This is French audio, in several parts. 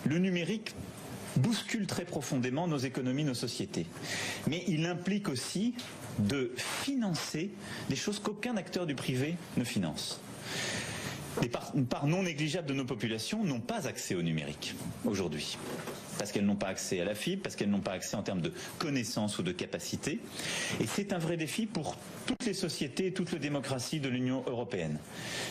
Le numérique bouscule très profondément nos économies, nos sociétés. Mais il implique aussi de financer des choses qu'aucun acteur du privé ne finance. Une part non négligeable de nos populations n'ont pas accès au numérique aujourd'hui. Parce qu'elles n'ont pas accès à la fibre, parce qu'elles n'ont pas accès en termes de connaissances ou de capacités. Et c'est un vrai défi pour toutes les sociétés et toutes les démocraties de l'Union européenne.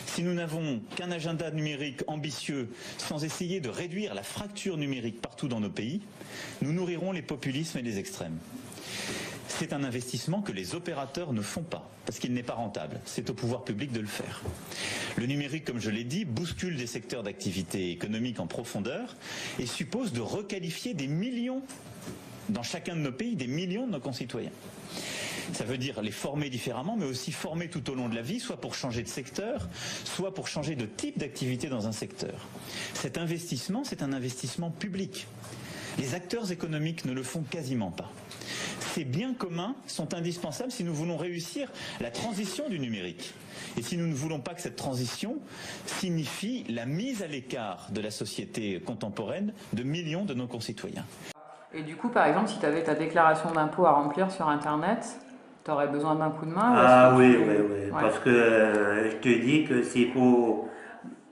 Si nous n'avons qu'un agenda numérique ambitieux sans essayer de réduire la fracture numérique partout dans nos pays, nous nourrirons les populismes et les extrêmes. C'est un investissement que les opérateurs ne font pas, parce qu'il n'est pas rentable. C'est au pouvoir public de le faire. Le numérique, comme je l'ai dit, bouscule des secteurs d'activité économique en profondeur et suppose de requalifier des millions, dans chacun de nos pays, des millions de nos concitoyens. Ça veut dire les former différemment, mais aussi former tout au long de la vie, soit pour changer de secteur, soit pour changer de type d'activité dans un secteur. Cet investissement, c'est un investissement public. Les acteurs économiques ne le font quasiment pas. Ces biens communs sont indispensables si nous voulons réussir la transition du numérique. Et si nous ne voulons pas que cette transition signifie la mise à l'écart de la société contemporaine de millions de nos concitoyens. Et du coup, par exemple, si tu avais ta déclaration d'impôt à remplir sur Internet, tu aurais besoin d'un coup de main? Ah oui, oui, oui. Ouais. Parce que je te dis que s'il faut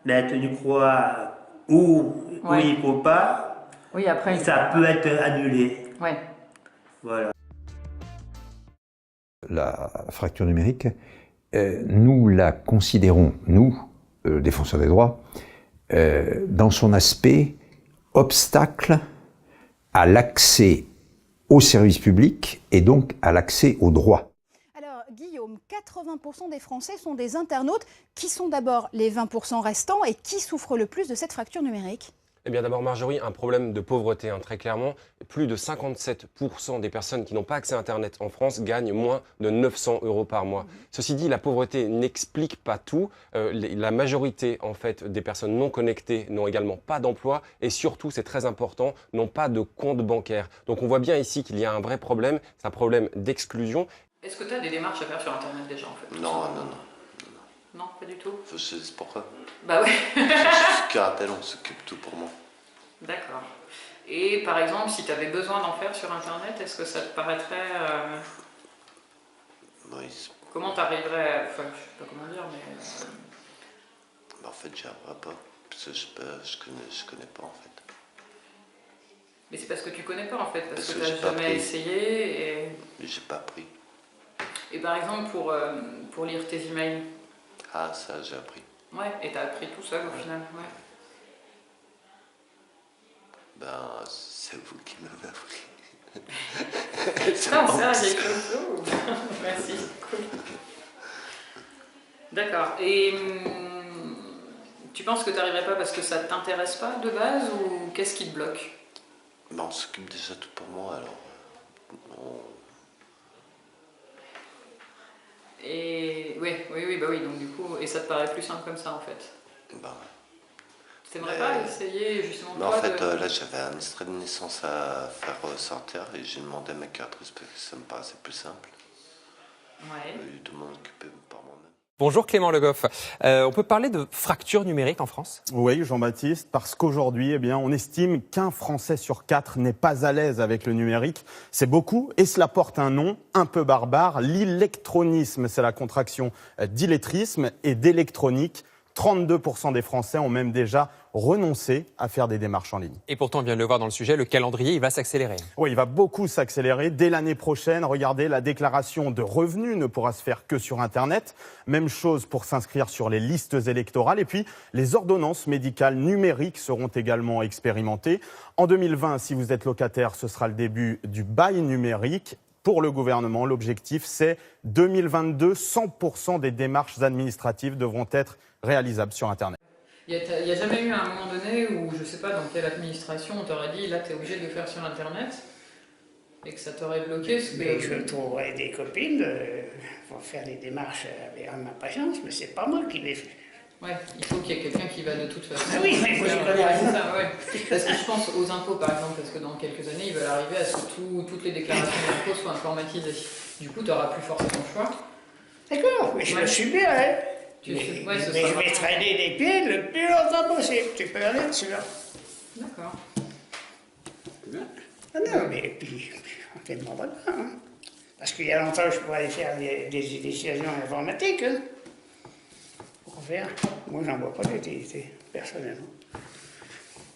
mettre une croix où il ne faut pas, oui, après, ça peut être annulé. Ouais. Voilà. La fracture numérique, nous la considérons, nous, défenseurs des droits, dans son aspect obstacle à l'accès aux services publics et donc à l'accès aux droits. Alors Guillaume, 80% des Français sont des internautes. Qui sont d'abord les 20% restants et qui souffrent le plus de cette fracture numérique ? Eh bien d'abord Marjorie, un problème de pauvreté, très clairement. Plus de 57% des personnes qui n'ont pas accès à Internet en France gagnent moins de 900 € par mois. Ceci dit, la pauvreté n'explique pas tout. La majorité en fait, des personnes non connectées n'ont également pas d'emploi et surtout, c'est très important, n'ont pas de compte bancaire. Donc on voit bien ici qu'il y a un vrai problème, c'est un problème d'exclusion. Est-ce que tu as des démarches à faire sur Internet déjà en fait? Non. Non, pas du tout. C'est pourquoi? Bah ouais. Caratel, on s'occupe tout pour moi. D'accord. Et par exemple, si tu avais besoin d'en faire sur Internet, est-ce que ça te paraîtrait... Oui. Comment tu arriverais... Enfin, je sais pas comment dire, mais... En fait, j'y arriverai pas. Parce que je connais pas, en fait. Mais c'est parce que tu connais pas, en fait. Parce que j'ai tu n'as jamais essayé et... J'ai pas appris. Et par exemple, pour lire tes emails. Ah, ça, j'ai appris. Ouais, et t'as appris tout seul au final, ouais. Ben, c'est vous qui m'avez appris. Non, ça, j'ai cru tout. Merci, cool. D'accord. Et tu penses que tu n'arriverais pas parce que ça ne t'intéresse pas de base ou qu'est-ce qui te bloque? Ben, on s'occupe déjà tout pour moi, alors. Et oui, bah oui, donc du coup, et ça te paraît plus simple comme ça en fait? Ben, t'aimerais pas essayer justement mais toi en fait, là j'avais un extrait de naissance à faire sortir et j'ai demandé à ma carte parce que ça me paraissait plus simple. Ouais. De m'en occuper par moi-même. Bonjour Clément Le Goff. On peut parler de fracture numérique en France? Oui, Jean-Baptiste, parce qu'aujourd'hui, eh bien, on estime qu'un Français sur 4 n'est pas à l'aise avec le numérique. C'est beaucoup et cela porte un nom un peu barbare. L'illectronisme, c'est la contraction d'illettrisme et d'électronique. 32% des Français ont même déjà renoncé à faire des démarches en ligne. Et pourtant, on vient de le voir dans le sujet, le calendrier, il va s'accélérer. Oui, il va beaucoup s'accélérer. Dès l'année prochaine, regardez, la déclaration de revenus ne pourra se faire que sur Internet. Même chose pour s'inscrire sur les listes électorales. Et puis, les ordonnances médicales numériques seront également expérimentées. En 2020, si vous êtes locataire, ce sera le début du bail numérique. Pour le gouvernement, l'objectif, c'est 2022, 100% des démarches administratives devront être réalisables sur Internet. Il n'y a jamais eu un moment donné où, je ne sais pas dans quelle administration, on t'aurait dit, là, tu es obligé de le faire sur Internet et que ça t'aurait bloqué? Mais je trouverai des copines pour faire des démarches avec ma patience, mais c'est pas moi qui les fais. Ouais, il faut qu'il y ait quelqu'un qui va de toute façon. Ah oui, mais il faut ça, ouais. Parce que je pense aux impôts par exemple, parce que dans quelques années, ils veulent arriver à ce que toutes les déclarations d'impôts soient informatisées. Du coup, tu n'auras plus forcément le choix. D'accord, mais je le subirai. Mais je vais traîner des pieds le plus longtemps possible. Tu peux aller dessus. D'accord. Ah non, mais puis, on ne te demande pas. Hein. Parce qu'il y a longtemps, je pourrais aller faire des initiations informatiques. Hein. Pour faire. Moi, j'en vois pas d'utilité, personnellement.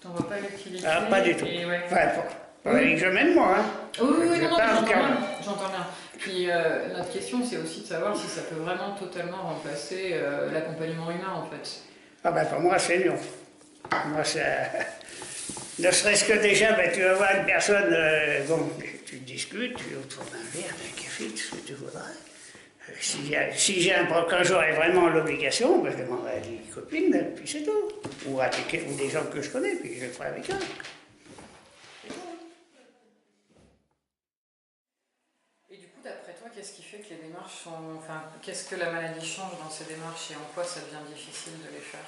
T'en vois pas l'utilité? Ah, pas du tout. Ouais. Enfin, pas avec que je mène, moi. Hein. Oui, non, j'entends bien. Puis notre question, c'est aussi de savoir si ça peut vraiment totalement remplacer l'accompagnement humain, en fait. Ah ben, pour moi, c'est non. Moi, ça... Ne serait-ce que déjà, ben, tu vas voir une personne, bon, tu discutes, tu autour d'un verre, d'un café, tout ce que tu voudras. Quand j'aurai vraiment l'obligation, ben, je demanderai à des copines, puis c'est tout. Ou des gens que je connais, puis je le ferai avec eux. Et du coup, d'après toi, qu'est-ce qui fait que les démarches sont... Enfin, qu'est-ce que la maladie change dans ces démarches et en quoi ça devient difficile de les faire?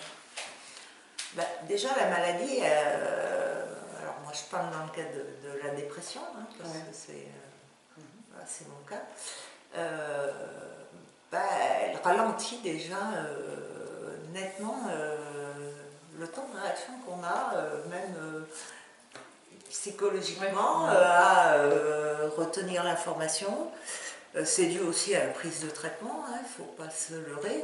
Bah, déjà, la maladie, alors moi je parle dans le cas de la dépression, hein, parce que c'est mon cas, elle ralentit déjà nettement le temps de réaction qu'on a, même psychologiquement, à retenir l'information. C'est dû aussi à la prise de traitement, il ne faut pas se leurrer.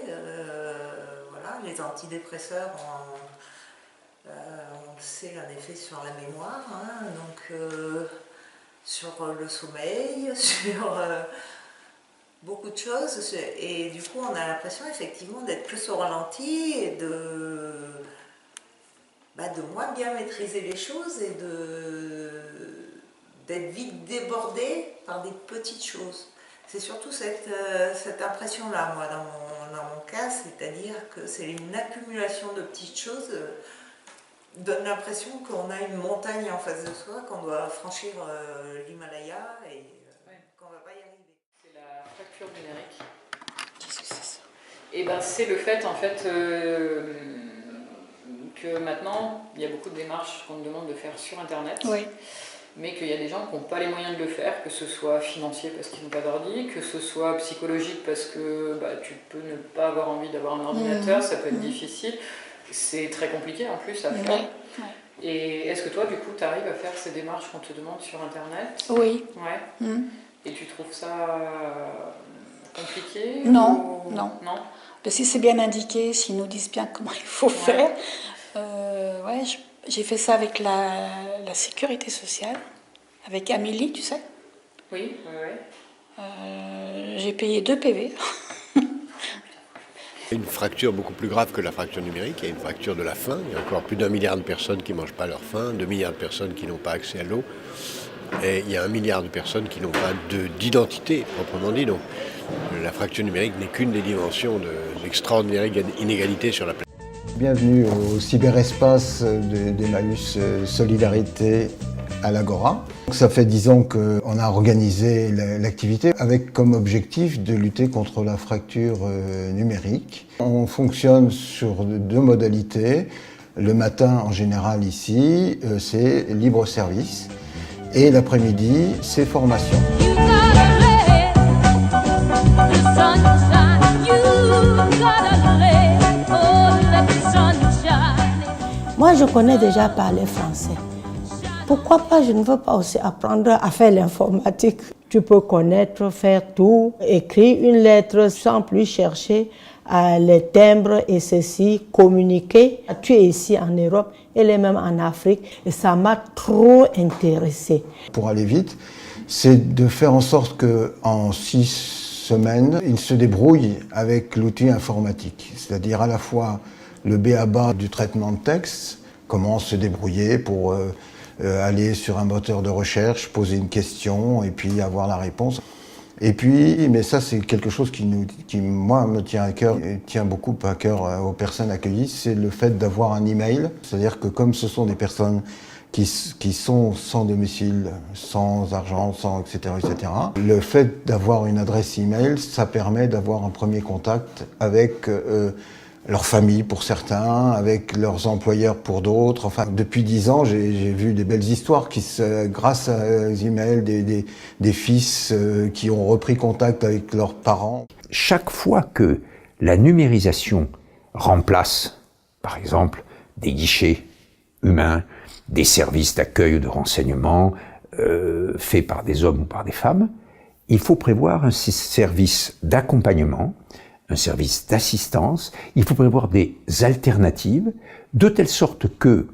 Voilà, les antidépresseurs on le sait, un effet sur la mémoire, hein, donc sur le sommeil, sur beaucoup de choses. Et du coup, on a l'impression effectivement d'être plus au ralenti et de moins bien maîtriser les choses et d'être vite débordé par des petites choses. C'est surtout cette impression-là, moi, dans mon cas, c'est-à-dire que c'est une accumulation de petites choses. Donne l'impression qu'on a une montagne en face de soi, qu'on doit franchir l'Himalaya et qu'on ne va pas y arriver. C'est la fracture numérique. Qu'est-ce que c'est ça? Et ben, c'est le fait, en fait, que maintenant, il y a beaucoup de démarches qu'on nous demande de faire sur Internet. Oui. Mais qu'il y a des gens qui n'ont pas les moyens de le faire, que ce soit financier parce qu'ils n'ont pas d'ordi, que ce soit psychologique parce que tu peux ne pas avoir envie d'avoir un ordinateur, ça peut être difficile. C'est très compliqué en plus à faire. Ouais. Et est-ce que toi, du coup, tu arrives à faire ces démarches qu'on te demande sur Internet? Oui. Ouais. Et tu trouves ça compliqué? Non, ou... non. Parce que c'est bien indiqué, s'ils nous disent bien comment il faut faire. J'ai fait ça avec la sécurité sociale, avec Amélie, tu sais. Oui. J'ai payé 2 PV. Une fracture beaucoup plus grave que la fracture numérique, il y a une fracture de la faim. Il y a encore plus d'1 milliard de personnes qui ne mangent pas leur faim, 2 milliards de personnes qui n'ont pas accès à l'eau. Et il y a 1 milliard de personnes qui n'ont pas d'identité, proprement dit. Donc la fracture numérique n'est qu'une des dimensions de l'extraordinaire inégalité sur la planète. Bienvenue au cyberespace d'Emmaüs Solidarité à l'Agora. Ça fait 10 ans qu'on a organisé l'activité avec comme objectif de lutter contre la fracture numérique. On fonctionne sur 2 modalités. Le matin, en général ici, c'est libre service. Et l'après-midi, c'est formation. Moi, je connais déjà parler français. Pourquoi pas, je ne veux pas aussi apprendre à faire l'informatique. Tu peux connaître, faire tout, écrire une lettre sans plus chercher les timbres et ceci, communiquer. Tu es ici en Europe, elle est même en Afrique et ça m'a trop intéressée. Pour aller vite, c'est de faire en sorte qu'en 6 semaines, ils se débrouillent avec l'outil informatique. C'est-à-dire à la fois le b.a.-ba du traitement de texte, comment se débrouiller pour aller sur un moteur de recherche, poser une question et puis avoir la réponse. Et puis, mais ça c'est quelque chose qui moi me tient à cœur, et tient beaucoup à cœur aux personnes accueillies, c'est le fait d'avoir un email. C'est-à-dire que comme ce sont des personnes qui sont sans domicile, sans argent, sans etc., le fait d'avoir une adresse email, ça permet d'avoir un premier contact avec leur famille pour certains, avec leurs employeurs pour d'autres. Enfin, depuis 10 ans, j'ai vu des belles histoires grâce aux emails, des fils qui ont repris contact avec leurs parents. Chaque fois que la numérisation remplace, par exemple, des guichets humains, des services d'accueil ou de renseignement faits par des hommes ou par des femmes. Il faut prévoir un service d'accompagnement, un service d'assistance. Il faut prévoir des alternatives, de telle sorte que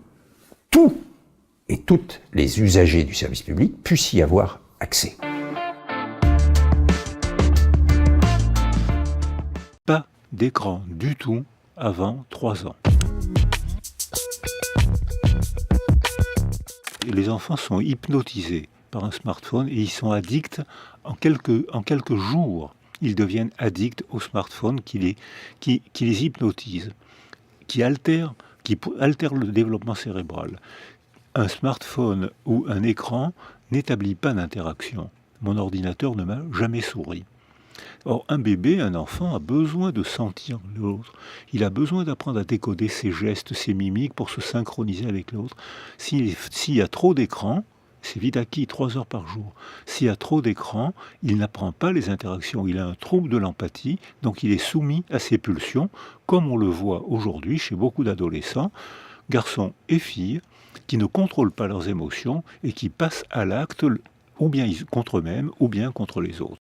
tous et toutes les usagers du service public puissent y avoir accès. Pas d'écran du tout avant 3 ans. Les enfants sont hypnotisés par un smartphone et ils sont addicts en quelques jours. Ils deviennent addicts au smartphone qui les hypnotise, qui altère le développement cérébral. Un smartphone ou un écran n'établit pas d'interaction. Mon ordinateur ne m'a jamais souri. Or, un bébé, un enfant, a besoin de sentir l'autre. Il a besoin d'apprendre à décoder ses gestes, ses mimiques pour se synchroniser avec l'autre. S'il y a trop d'écran, c'est vite acquis, 3 heures par jour. S'il y a trop d'écran, il n'apprend pas les interactions. Il a un trouble de l'empathie, donc il est soumis à ses pulsions, comme on le voit aujourd'hui chez beaucoup d'adolescents, garçons et filles, qui ne contrôlent pas leurs émotions et qui passent à l'acte ou bien contre eux-mêmes ou bien contre les autres.